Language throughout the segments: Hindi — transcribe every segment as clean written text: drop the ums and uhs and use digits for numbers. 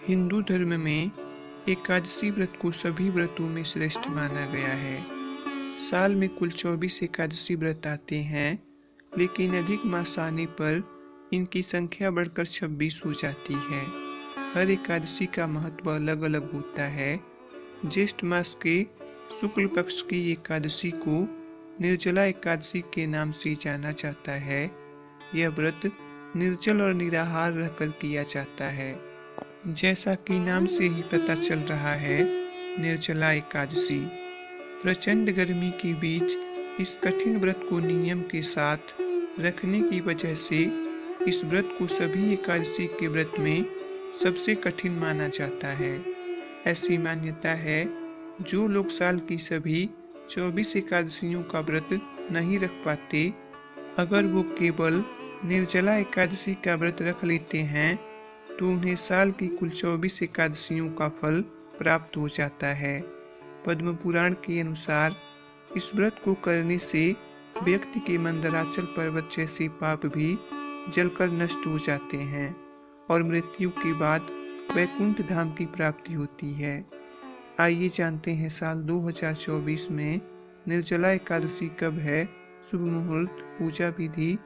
हिंदू धर्म में एकादशी व्रत को सभी व्रतों में श्रेष्ठ माना गया है। साल में कुल 24 एकादशी व्रत आते हैं, लेकिन अधिक मास आने पर इनकी संख्या बढ़कर 26 हो जाती है। हर एकादशी का महत्व अलग अलग होता है। ज्येष्ठ मास के शुक्ल पक्ष की एकादशी को निर्जला एकादशी के नाम से जाना जाता है। यह व्रत निर्जल और निराहार रहकर किया जाता है। जैसा कि नाम से ही पता चल रहा है, निर्जला एकादशी। प्रचंड गर्मी के बीच इस कठिन व्रत को नियम के साथ रखने की वजह से इस व्रत को सभी एकादशी के व्रत में सबसे कठिन माना जाता है। ऐसी मान्यता है, जो लोग साल की सभी 24 एकादशियों का व्रत नहीं रख पाते, अगर वो केवल निर्जला एकादशी का व्रत रख लेते हैं तो उन्हें साल की कुल 24 एकादशियों का फल प्राप्त हो जाता है। पद्म पुराण के अनुसार इस व्रत को करने से व्यक्ति के मंदराचल पर्वत जैसे पाप भी जलकर नष्ट हो जाते हैं और मृत्यु के बाद वैकुंठ धाम की प्राप्ति होती है। आइए जानते हैं साल 2024 में निर्जला एकादशी कब है, शुभ मुहूर्त, पूजा विधि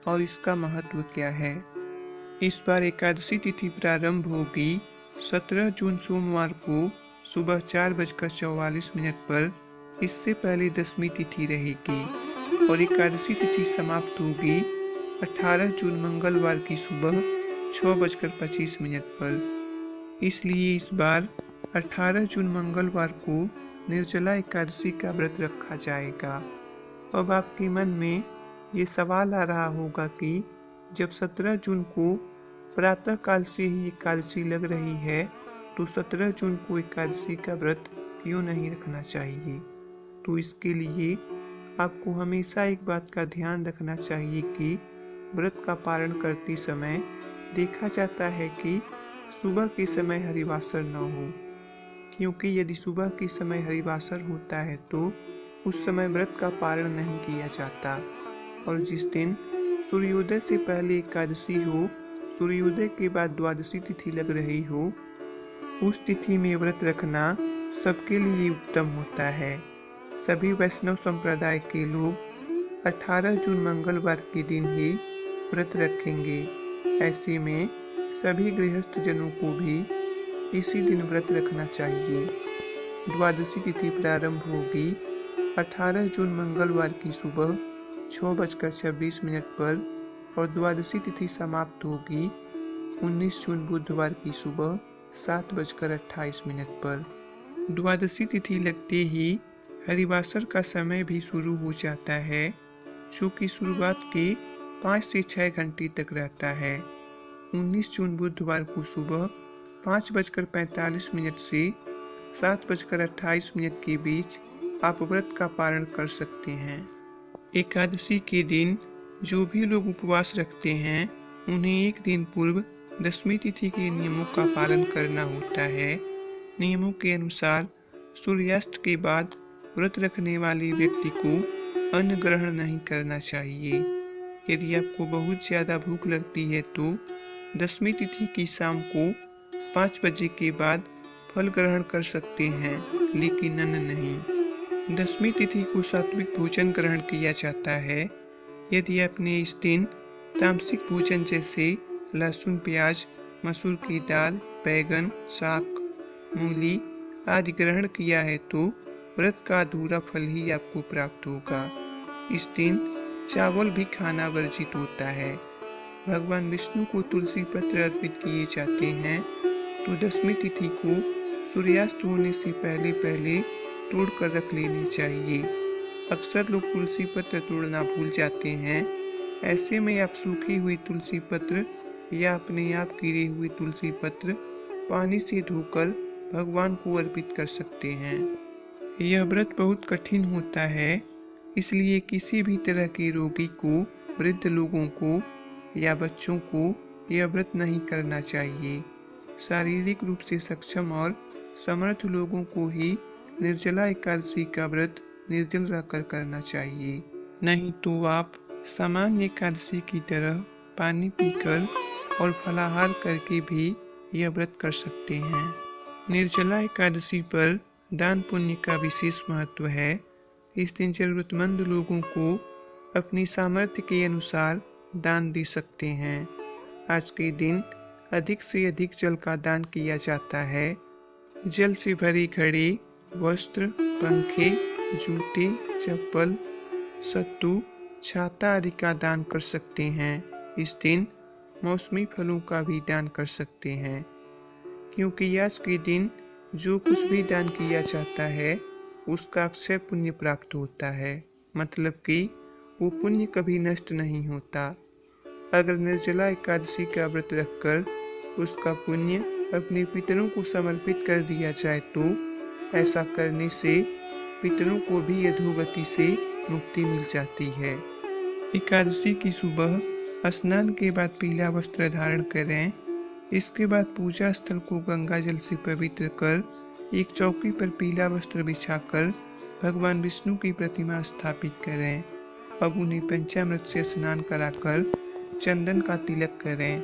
और इसका महत्व क्या है। इस बार एकादशी तिथि प्रारंभ होगी 17 जून सोमवार को सुबह 4:44 पर। इससे पहले दसवीं तिथि रहेगी और एकादशी तिथि समाप्त होगी 18 जून मंगलवार की सुबह 6:25 पर। इसलिए इस बार 18 जून मंगलवार को निर्जला एकादशी का व्रत रखा जाएगा। अब आपके मन में ये सवाल आ रहा होगा कि जब 17 जून को प्रातः काल से ही एकादशी लग रही है, तो 17 जून को एकादशी का व्रत क्यों नहीं रखना चाहिए। तो इसके लिए आपको हमेशा एक बात का ध्यान रखना चाहिए कि व्रत का पारण करते समय देखा जाता है कि सुबह के समय हरिवासर न हो, क्योंकि यदि सुबह के समय हरिवासर होता है तो उस समय व्रत का पारण नहीं किया जाता। और जिस दिन सूर्योदय से पहले एकादशी हो, सूर्योदय के बाद द्वादशी तिथि लग रही हो, उस तिथि में व्रत रखना सबके लिए उत्तम होता है। सभी वैष्णव संप्रदाय के लोग 18 जून मंगलवार के दिन ही व्रत रखेंगे। ऐसे में सभी गृहस्थ जनों को भी इसी दिन व्रत रखना चाहिए। द्वादशी तिथि प्रारंभ होगी 18 जून मंगलवार की सुबह 6:26 पर और द्वादशी तिथि समाप्त होगी 19 जून बुधवार की सुबह 7:28 पर। द्वादशी तिथि लगते ही हरिवासर का समय भी शुरू हो जाता है, जो कि शुरुआत के 5 से 6 घंटे तक रहता है। 19 जून बुधवार को सुबह 5:45 से 7:28 के बीच आप व्रत का पारण कर सकते हैं। एकादशी के दिन जो भी लोग उपवास रखते हैं, उन्हें एक दिन पूर्व दसवीं तिथि के नियमों का पालन करना होता है। नियमों के अनुसार सूर्यास्त के बाद व्रत रखने वाले व्यक्ति को अन्न ग्रहण नहीं करना चाहिए। यदि आपको बहुत ज़्यादा भूख लगती है तो दसवीं तिथि की शाम को 5 बजे के बाद फल ग्रहण कर सकते हैं, लेकिन अन्न नहीं। दसवीं तिथि को सात्विक भोजन ग्रहण किया जाता है। यदि आपने इस दिन तामसिक भोजन जैसे लहसुन, प्याज, मसूर की दाल, बैगन, साग, मूली आदि ग्रहण किया है तो व्रत का अधूरा फल ही आपको प्राप्त होगा। इस दिन चावल भी खाना वर्जित होता है। भगवान विष्णु को तुलसी पत्र अर्पित किए जाते हैं, तो दसवीं तिथि को सूर्यास्त होने से पहले पहले तोड़कर रख लेनी चाहिए। अक्सर लोग तुलसी पत्र तोड़ना भूल जाते हैं। ऐसे में आप सूखी हुई तुलसी पत्र या अपने आप गिरे हुए तुलसी पत्र पानी से धोकर भगवान को अर्पित कर सकते हैं। यह व्रत बहुत कठिन होता है, इसलिए किसी भी तरह के रोगी को, वृद्ध लोगों को या बच्चों को यह व्रत नहीं करना चाहिए। शारीरिक रूप से सक्षम और समर्थ लोगों को ही निर्जला एकादशी का व्रत निर्जल रहकर करना चाहिए। नहीं तो आप सामान्य एकादशी की तरह पानी पीकर और फलाहार करके भी यह व्रत कर सकते हैं। निर्जला एकादशी पर दान पुण्य का विशेष महत्व है। इस दिन जरूरतमंद लोगों को अपनी सामर्थ्य के अनुसार दान दे सकते हैं। आज के दिन अधिक से अधिक जल का दान किया जाता है। जल से भरी घड़ी, वस्त्र, पंखे, जूते, चप्पल, सत्तू, छाता आदि का दान कर सकते हैं। इस दिन मौसमी फलों का भी दान कर सकते हैं, क्योंकि आज के दिन जो कुछ भी दान किया जाता है उसका अक्षय पुण्य प्राप्त होता है, मतलब कि वो पुण्य कभी नष्ट नहीं होता। अगर निर्जला एकादशी का व्रत रखकर उसका पुण्य अपने पितरों को समर्पित कर दिया जाए तो ऐसा करने से पितरों को भी अधोगति से मुक्ति मिल जाती है। एकादशी की सुबह स्नान के बाद पीला वस्त्र धारण करें। इसके बाद पूजा स्थल को गंगा जल से पवित्र कर एक चौकी पर पीला वस्त्र बिछाकर भगवान विष्णु की प्रतिमा स्थापित करें। अब उन्हें पंचामृत से स्नान कराकर चंदन का तिलक करें।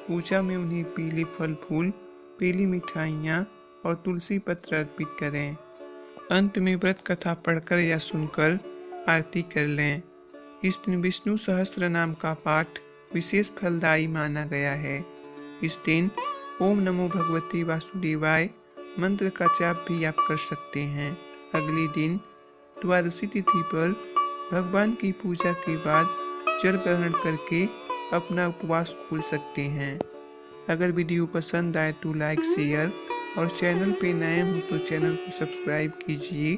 पूजा में उन्हें पीले फल फूल, पीली मिठाइयाँ और तुलसी पत्र अर्पित करें। अंत में व्रत कथा पढ़कर या सुनकर आरती कर लें। इस दिन विष्णु सहस्त्र नाम का पाठ विशेष फलदायी माना गया है। इस दिन ओम नमो भगवते वासुदेवाय मंत्र का जाप भी आप कर सकते हैं। अगले दिन द्वादशी तिथि पर भगवान की पूजा के बाद जल ग्रहण करके अपना उपवास खोल सकते हैं। अगर वीडियो पसंद आए तो लाइक, शेयर और चैनल पे नए हो तो चैनल को सब्सक्राइब कीजिए।